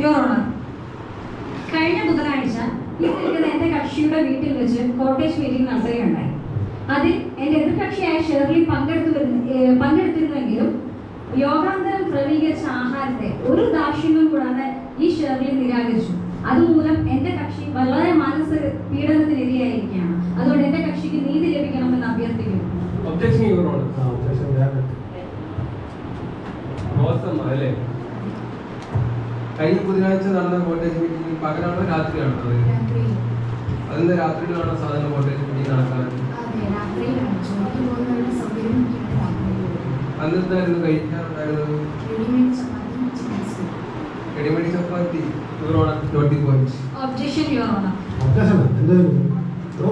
Your honour, കഴിഞ്ഞ ബുധനാഴ്ച ഈ നിൽക്കുന്ന എന്റെ കക്ഷിയുടെ വീട്ടിൽ വെച്ച് കോട്ടേജ് മീറ്റിംഗ് നടത്തുകയുണ്ടായി. അതിൽ എന്റെ എതിർകക്ഷിയായ ഷേർലി പങ്കെടുത്തിരുന്നെങ്കിലും യോഗാന്തരം ക്രമീകരിച്ച ആഹാരത്തെ ഒരു ദാക്ഷിണ്യം കൂടാതെ ഈ ഷേർലി നിരാകരിച്ചു. അതുമൂലം എന്റെ കക്ഷി വളരെ മാനസിക പീഡനത്തിനിരയായിരിക്കുകയാണ്. അതുകൊണ്ട് എന്റെ കക്ഷിക്ക് നീതി ലഭിക്കണമെന്ന് അഭ്യർത്ഥിക്കുന്നു. കഴിഞ്ഞ ബുധനാഴ്ച നടന്ന കോട്ടേജ് മീറ്റിംഗ് പകലാണോ രാത്രിയാണോ? അതിന്റെ രാത്രിയിലാണോ സാധാരണ കോട്ടേജ് മീറ്റിംഗ് നടക്കാറ്? അന്നെന്തായിരുന്നു കഴിക്കാറുണ്ടായിരുന്നത്? Readymade chapati. Your honour, 20 points. Objection your honour. Objection എന്തായിരുന്നു?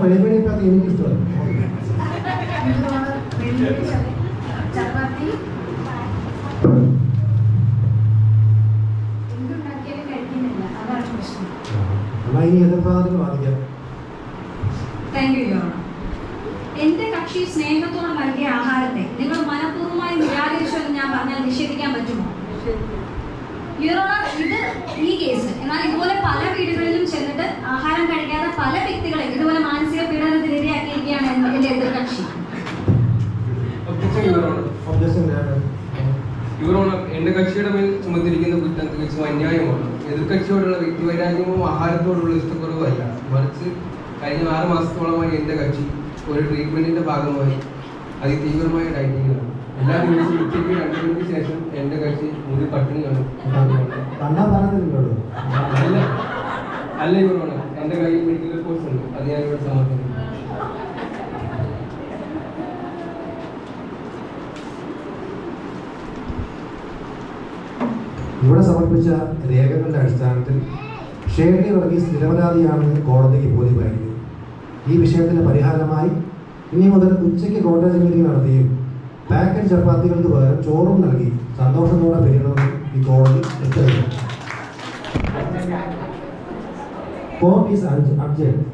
റെഡിമേഡ് ചപ്പാത്തി എനിക്ക് ഇഷ്ടമല്ല. ചപ്പാത്തി എന്റെ കക്ഷി സ്നേഹത്തോടെ നൽകിയ ആഹാരത്തെ നിങ്ങൾ മനഃപൂർവ്വമായി നിരാകരിച്ചു എന്ന് ഞാൻ പറഞ്ഞാൽ നിഷേധിക്കാൻ പറ്റുമോ? യുവർ ഓണർ, ഇത് ഈ കേസ്. എന്നാൽ ഇതുപോലെ പല വീടുകളിലും ചെന്നിട്ട് ആഹാരം കഴിക്കാതെ പല വ്യക്തികളെ ഇതുപോലെ മാനസിക പീഡനത്തിന് ഇരയാക്കിയിരിക്കുകയാണ് എന്റെ എതിർകക്ഷി. യുവർ ഓണർ, എന്റെ കക്ഷിയുടെ മേൽ ചുമത്തിരിക്കുന്ന കുറ്റം തികച്ചും അന്യായമാണ്. എതിർകക്ഷിയോടുള്ള വ്യക്തിവൈരാഗ്യമോ ആഹാരത്തോടുള്ള ഇഷ്ടക്കുറവല്ല, മറിച്ച് കഴിഞ്ഞ 6 മാസത്തോളമായി എന്റെ കക്ഷി ഒരു ട്രീറ്റ്മെന്റിന്റെ ഭാഗമായി അതിതീവ്രമായ ഡയറ്റിംഗിലാണ്. എല്ലാ ദിവസവും ഉച്ചയ്ക്ക് 2 മണിക്ക് ശേഷം എന്റെ കക്ഷി മുറി പട്ടിണിയാണ്. അല്ല യുവർ ഓണർ, എന്റെ കയ്യിൽ മെഡിക്കൽ റിപ്പോർട്ട്സ് ഉണ്ട്, അത് ഞാൻ ഇവിടെ സമർപ്പിക്കുന്നു. ഇവിടെ സമർപ്പിച്ച രേഖകളുടെ അടിസ്ഥാനത്തിൽ ഷേർലി വർഗീസ് നിരപരാധിയാണെന്ന് കോടതിക്ക് ബോധ്യമായിരുന്നു. ഈ വിഷയത്തിന് പരിഹാരമായി ഇനി മുതൽ ഉച്ചയ്ക്ക് കോട്ടേജ് മീറ്റിംഗ് നടത്തിയും പാക്കറ്റ് ചപ്പാത്തികൾക്ക് പകരം ചോറും നൽകി സന്തോഷത്തോടെ പിരിയണമെന്ന് ഈ കോടതി ഉത്തരവിട്ടു. Court is അഡ്ജേർൻഡ്.